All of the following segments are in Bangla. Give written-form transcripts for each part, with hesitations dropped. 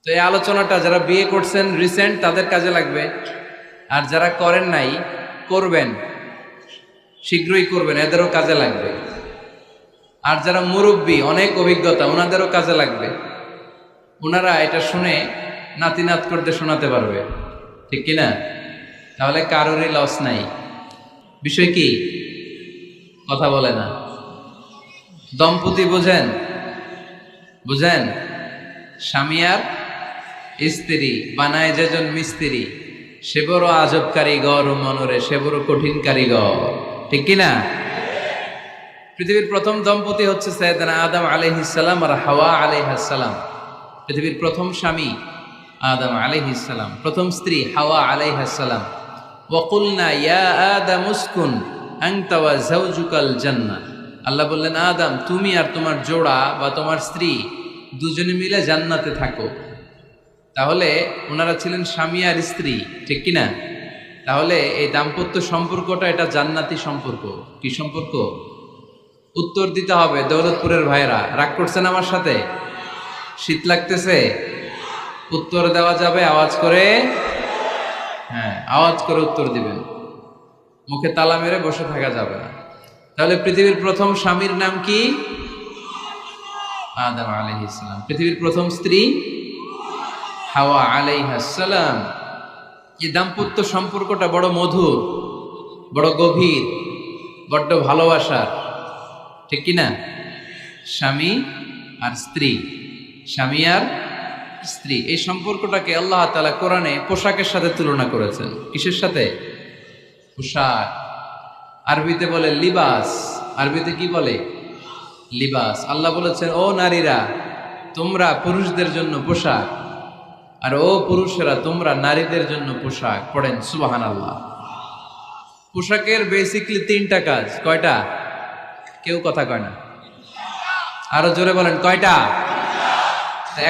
তো এই আলোচনাটা যারা বিয়ে করছেন রিসেন্ট তাদের কাজে লাগবে, আর যারা করেন নাই করবেন, শীঘ্রই করবেন, এদেরও কাজে লাগবে। আর যারা মুরব্বী অনেক অভিজ্ঞতা ওনাদেরও কাজে লাগবে, ওনারা এটা শুনে নাতি নাত করতে শোনাতে পারবে, ঠিক কিনা? তাহলে কারোরই লস নাই। বিষয় কি? কথা বলে না। দম্পতি বোঝেন? বুঝেন? স্বামী আর স্ত্রী বানায় যেজন মিস্ত্রি, সে বড় আজব কারিগর ও মনরে সে বড় কঠিন কারিগর, ঠিক কিনা? পৃথিবীর প্রথম দম্পতি হচ্ছে সাইয়েদনা আদম আলাইহিস সালাম আর হাওয়া আলাইহিস সালাম। পৃথিবীর প্রথম স্বামী আদম আলাইহিস সালাম, প্রথম স্ত্রী হাওয়া আলাইহিস সালাম। ওয়া কুলনা ইয়া আদম উসকুন আনতা ওয়া যাওজুকাল জান্নাহ। আল্লাহ বললেন, আদম তুমি আর তোমার জোড়া বা তোমার স্ত্রী দুজনে মিলে জান্নাতে থাকো। তাহলে ওনারা ছিলেন স্বামী আর স্ত্রী, ঠিক কিনা? তাহলে এই দাম্পত্য সম্পর্কটা এটা জান্নাতি সম্পর্ক। কি সম্পর্ক? উত্তর দিতে হবে। দৌলতপুরের ভাইরা রাগ করছেন আমার সাথে? শীত লাগতেছে? উত্তর দেওয়া যাবে আওয়াজ করে? হ্যাঁ, আওয়াজ করে উত্তর দিবেন, মুখে তালা মেরে বসে থাকা যাবে না। তাহলে পৃথিবীর প্রথম স্বামীর নাম কি? আদম আলাইহিস সালাম। পৃথিবীর প্রথম স্ত্রী হাওয়া আলাইহিস সালাম। এই দাম্পত্য সম্পর্কটা বড় মধুর, বড় গভীর, বড্ড ভালোবাসার, ঠিক কিনা? স্বামী আর স্ত্রী, স্বামী আর স্ত্রী, এই সম্পর্কটাকে আল্লাহ তাআলা কোরআনে পোশাকের সাথে তুলনা করেছেন। কিসের সাথে? পোশাক। আরবিতে বলে লিবাস। আরবিতে কি বলে? লিবাস। আল্লাহ বলেছেন, ও নারীরা তোমরা পুরুষদের জন্য পোশাক, আর ও পুরুষেরা তোমরা নারীদের জন্য পোশাক। পড়েন সুবহানাল্লাহ। পোশাকের বেসিকলি তিনটা কাজ। কয়টা? কেউ কথা কয় না, আরো জোরে বলেন কয়টা?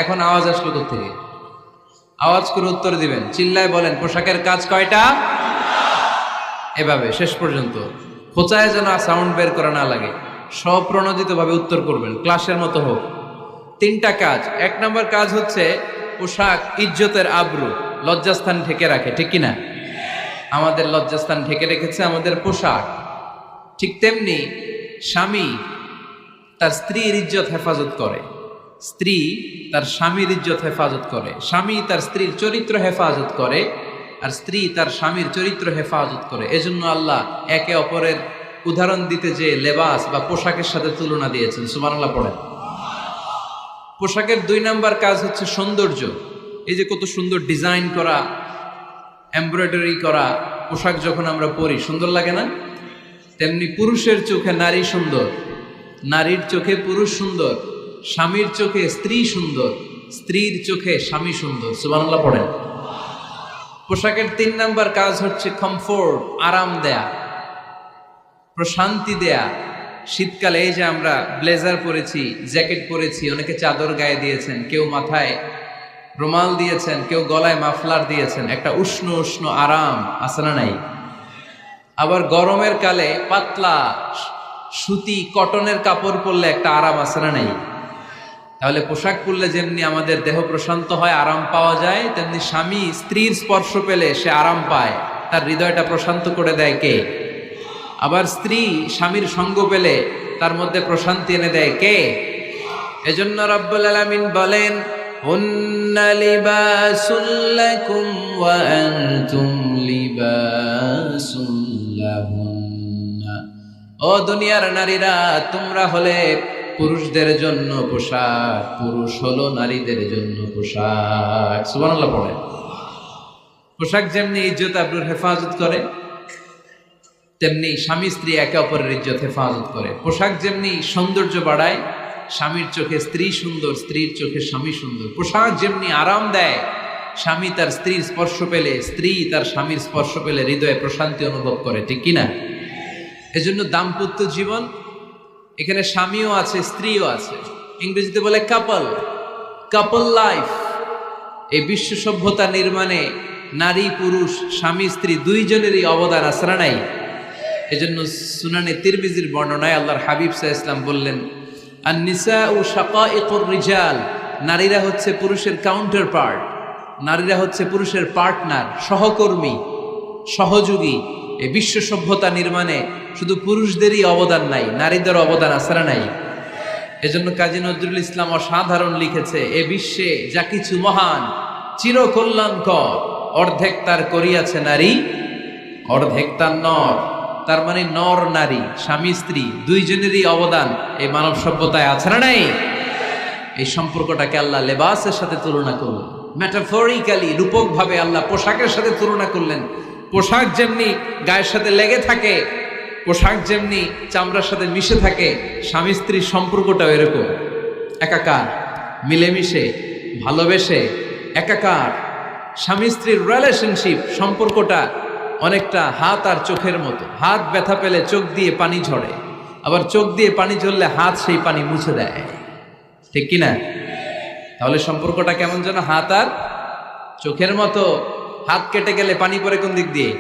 এখন আওয়াজ আসলো কোত্থেকে? আওয়াজ করে উত্তর দিবেন, চিল্লায় বলেন পোশাকের কাজ কয়টা? এভাবে শেষ পর্যন্ত খোঁচায় যেন সাউন্ড বের করা না লাগে, স্বপ্রণোদিত ভাবে উত্তর করবেন, ক্লাসের মতো হোক। তিনটা কাজ। এক নম্বর কাজ হচ্ছে পোশাক ইজ্জতের আবরু, লজ্জাস্থান ঢেকে রাখে, ঠিক কিনা? আমাদের লজ্জাস্থান ঢেকে রেখেছে আমাদের পোশাক। ঠিক তেমনি স্বামী তার স্ত্রীর ইজ্জত হেফাজত করে, স্ত্রী তার স্বামীর ইজ্জত হেফাজত করে, স্বামী তার স্ত্রীর চরিত্র হেফাজত করে, আর স্ত্রী তার স্বামীর চরিত্র হেফাজত করে। এজন্য আল্লাহ একে অপরের উদাহরণ দিতে যে লেবাস বা পোশাকের সাথে তুলনা দিয়েছেন। সুবহানাল্লাহ পড়েন। পোশাকের দুই নাম্বার কাজ হচ্ছে সৌন্দর্য। এই যে কত সুন্দর ডিজাইন করা, এমব্রয়ডারি করা পোশাক যখন আমরা পরি সুন্দর লাগে না? তেমনি পুরুষের চোখে নারী সুন্দর, নারীর চোখে পুরুষ সুন্দর, স্বামীর চোখে স্ত্রী সুন্দর, স্ত্রীর চোখে স্বামী সুন্দর। সুবহানাল্লাহ পড়েন। পোশাকের তিন নাম্বার কাজ হচ্ছে কমফোর্ট, আরাম দেয়া, প্রশান্তি দেয়া। শীতকালে এই যে আমরা ব্লেজার পরেছি, জ্যাকেট পরেছি, অনেকে চাদর গায়ে দিয়েছেন, কেউ মাথায় রুমাল দিয়েছেন, কেউ গলায় মাফলার দিয়েছেন, একটা উষ্ণ উষ্ণ আরাম আছে না নাই? আবার গরমের কালে পাতলা সুতি কটনের কাপড় পরলে একটা আরাম আছে না নাই? তাহলে পোশাক পরলে যেমনি আমাদের দেহ প্রশান্ত হয়, আরাম পাওয়া যায়, তেমনি স্বামী স্ত্রীর স্পর্শ পেলে সে আরাম পায়, তার হৃদয়টা প্রশান্ত করে দেয় কে? আবার স্ত্রী স্বামীর সঙ্গ পেলে তার মধ্যে প্রশান্তি এনে দেয় কে? এজন্য রব্বুল আলামিন বলেন, হুন্না লিবাসুল লাকুম ওয়া আনতুম লিবাসুল লাহুন্না। ও দুনিয়ার নারীরা, তোমরা হলে পুরুষদের জন্য পোশাক, পুরুষ হলো নারীদের জন্য পোশাক। সুবহানাল্লাহ পড়েন। পোশাক যেমনি ইজ্জত আবরুর হেফাজত করে, তেমনি স্বামী স্ত্রী একে অপরের ইজ্জত হেফাজত করে। পোশাক যেমনি সৌন্দর্য বাড়ায়, স্বামীর চোখে স্ত্রী সুন্দর, স্ত্রীর চোখে স্বামী সুন্দর। পোশাক যেমনি আরাম দেয়, স্বামী তার স্ত্রীর স্পর্শ পেলে, স্ত্রী তার স্বামীর স্পর্শ পেলে হৃদয়ে প্রশান্তি অনুভব করে, ঠিক কিনা? এজন্য দাম্পত্য জীবন, এখানে স্বামীও আছে স্ত্রীও আছে, ইংরেজিতে বলে কাপল, কাপল লাইফ। এই বিশ্ব সভ্যতা নির্মাণে নারী পুরুষ, স্বামী স্ত্রী দুইজনেরই অবদান আছে না নাই? এজন্য সুনানে তিরমিজির বর্ণনায় আল্লাহর হাবিব সাল্লাল্লাহু আলাইহি ওয়াসাল্লাম বললেন, আন-নিসাউ শাকাইকুর রিজাল নারীরা হচ্ছে পুরুষের কাউন্টার পার্ট, নারীরা হচ্ছে পুরুষের পার্টনার, সহকর্মী, সহযোগী। এই বিশ্ব সভ্যতা নির্মাণে শুধু পুরুষদেরই অবদান নাই, নারীদের অবদান আছে না নাই? এজন্য কাজী নজরুল ইসলাম অসাধারণ লিখেছে, এ বিশ্বে যা কিছু মহান চিরকল্যাণকর, অর্ধেক তার করিয়াছে নারী, অর্ধেক তার নর। তার মানে নর নারী, স্বামী স্ত্রী দুইজনেরই অবদান এই মানব সভ্যতায় আছে না নাই? এই সম্পর্কটাকে আল্লাহ লেবাসের সাথে তুলনা করলেন, মেটাফরিক্যালি, রূপক ভাবে আল্লাহ পোশাকের সাথে তুলনা করলেন। পোশাক যেমনি গায়ের সাথে লেগে থাকে, পোশাক যেমনি চামড়ার সাথে মিশে থাকে, স্বামী স্ত্রীর সম্পর্কটাও এরকম একাকার, মিলেমিশে, ভালোবেসে একাকার। স্বামী স্ত্রীর রিলেশনশিপ সম্পর্কটা অনেকটা হাত আর চোখের মতো। হাত ব্যথা পেলে চোখ দিয়ে পানি ঝরে, আবার চোখ দিয়ে পানি ঝরলে হাত সেই পানি মুছে দেয়, ঠিক কিনা? তাহলে সম্পর্কটা কেমন যেন হাত আর চোখের মতো। হাত কেটে গেলে পানি পড়ে কোন দিক দিয়ে?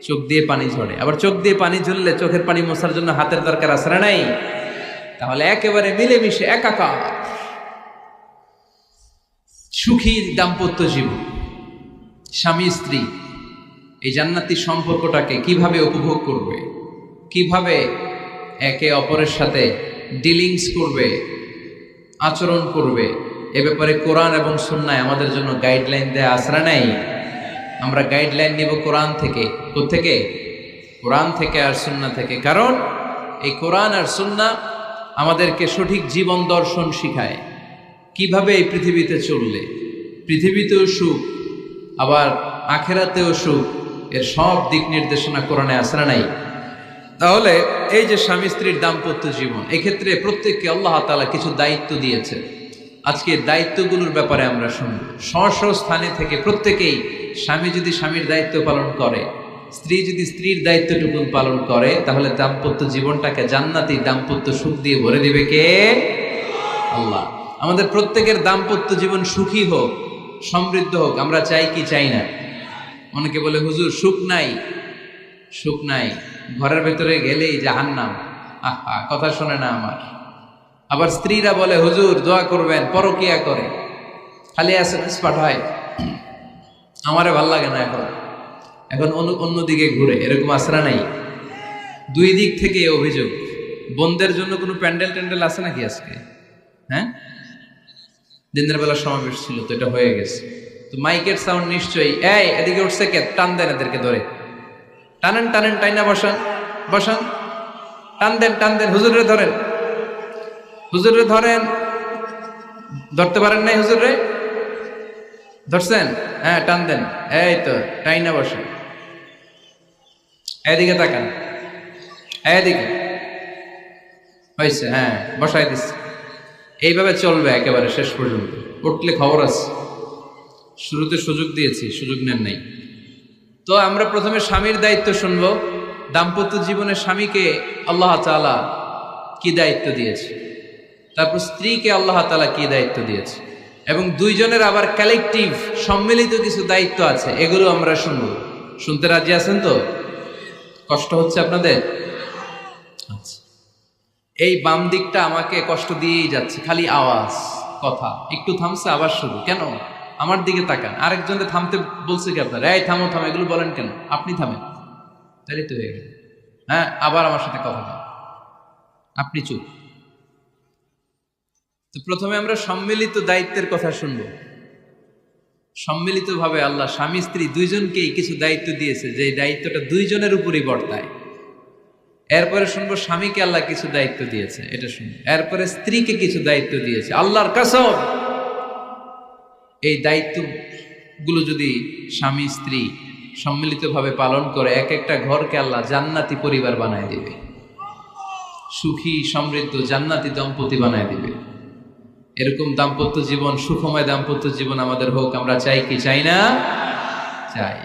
চোখ দিয়ে পানি ঝরে, আবার চোখ দিয়ে পানি ঝরলে চোখের পানি মোছার জন্য হাতের দরকার আছে না নাই? তাহলে একেবারে মিলেমিশে একাকার সুখী দাম্পত্য জীবন, স্বামী স্ত্রী এই জান্নাতি সম্পর্কটাকে কিভাবে উপভোগ করবে, কিভাবে একে অপরের সাথে ডিলিংস করবে, আচরণ করবে, এ ব্যাপারে কোরআন এবং সুন্নায় আমাদের জন্য গাইডলাইন দেয়া আছে না নাই? আমরা গাইডলাইন নিব কোরআন থেকে। কোত্থেকে? কোরআন থেকে আর সুন্নাহ থেকে। কারণ এই কোরআন আর সুন্নাহ আমাদেরকে সঠিক জীবন দর্শন শিখায়, কিভাবে এই পৃথিবীতে চললে পৃথিবীতেও সুখ, আবার আখেরাতেও সুখ, এর সব দিক নির্দেশনা কোরআনে আছে না নাই? তাহলে এই যে স্বামী স্ত্রীর দাম্পত্য জীবন, এক্ষেত্রে প্রত্যেককে আল্লাহ তাআলা কিছু দায়িত্ব দিয়েছে। আজকে দায়িত্বগুলোর ব্যাপারে আমরা শুনব। স্ব স্থানে থেকে প্রত্যেকেই, স্বামী যদি স্বামীর দায়িত্ব পালন করে, স্ত্রী যদি স্ত্রীর দায়িত্বটুকু পালন করে, তাহলে দাম্পত্য জীবনটাকে জান্নাতি দাম্পত্য সুখ দিয়ে ভরে দিবে কে? আল্লাহ। আমাদের প্রত্যেকের দাম্পত্য জীবন সুখী হোক, সমৃদ্ধ হোক, আমরা চাই কি চাই না? অনেকে বলে হুজুর সুখ নাই, সুখ নাই, ঘরের ভেতরে গেলেই জাহান্নাম। আহা, কথা শোনে না আমার। আবার স্ত্রীরা বলে হুজুর দোয়া করবেন, পরকিয়া করে, খালি এসএমএস পাঠায়, আমারে ভাল লাগে না, এখন এখন অন্যদিকে ঘুরে। এরকম আসরা নাই? দুই দিক থেকে অভিযোগ। বোনদের জন্য কোনো প্যান্ডেল ট্যান্ডেল আছে নাকি আজকে? হ্যাঁ, দিনের বেলা সমাবেশ ছিল তো, এটা হয়ে গেছে তো মাইকের সাউন্ড নিশ্চয়ই। এই এদিকে উঠছে কে? টান দেন এদেরকে ধরে, টানেন টানেন, টাইনা বসান বসান, টান দেন টান দেন, হুজুরে ধরেন, হুজুরে ধরেন। ধরতে পারেন নাই হুজুরে? ধরছেন? হ্যাঁ, টান দেন। এই তো, টাইনা বসেন, এদিকে তাকান, এদিকে হয়েছে, হ্যাঁ বসাই দিচ্ছে। এইভাবে চলবে একেবারে শেষ পর্যন্ত। উঠলে খবর আছে। শুরুতে সুযোগ দিয়েছি, সুযোগ নেন নাই। তো আমরা প্রথমে স্বামীর দায়িত্ব শুনবো। দাম্পত্য জীবনে স্বামীকে আল্লাহ তাআলা কি দায়িত্ব দিয়েছে, তারপর স্ত্রীকে আল্লাহ তাআলা কি দায়িত্ব দিয়েছে, এবং দুইজনের আবার কালেকটিভ সম্মিলিত কিছু দায়িত্ব আছে, এগুলো আমরা শুনবো। শুনতে রাজি আছেন তো? কষ্ট হচ্ছে আপনাদের? আচ্ছা, এই বাম দিকটা আমাকে কষ্ট দিয়েই যাচ্ছে, খালি আওয়াজ, কথা। একটু থামছে আবার শুরু। কেন? আমার দিকে তাকান। আরেকজনকে থামতে বলছে কি আপনারা? এই থামো থামো, এগুলো বলেন কেন? আপনি থামেন, তাহলে তো হয়ে গেল। হ্যাঁ, আবার আমার সাথে কথা বলেন, আপনি চুপ। তো প্রথমে আমরা সম্মিলিত দায়িত্বের কথা শুনব। সম্মিলিতভাবে আল্লাহ স্বামী স্ত্রী দুইজনকেই কিছু দায়িত্ব দিয়েছে, যে দায়িত্বটা দুইজনের উপরই বর্তায়। এরপরে শুনবো স্বামীকে আল্লাহ কিছু দায়িত্ব দিয়েছে, এটা শুনবো। এরপরে স্ত্রীকে কিছু দায়িত্ব দিয়েছে। আল্লাহর কসম, এই দায়িত্বগুলো যদি স্বামী স্ত্রী সম্মিলিতভাবে পালন করে, এক একটা ঘরকে আল্লাহ জান্নাতি পরিবার বানায় দিবে, সুখী সমৃদ্ধ জান্নাতি দম্পতি বানায় দিবে। এরকম দাম্পত্য জীবন, সুখময় দাম্পত্য জীবন আমাদের হোক। আমরা চাই কি চাই না? চাই।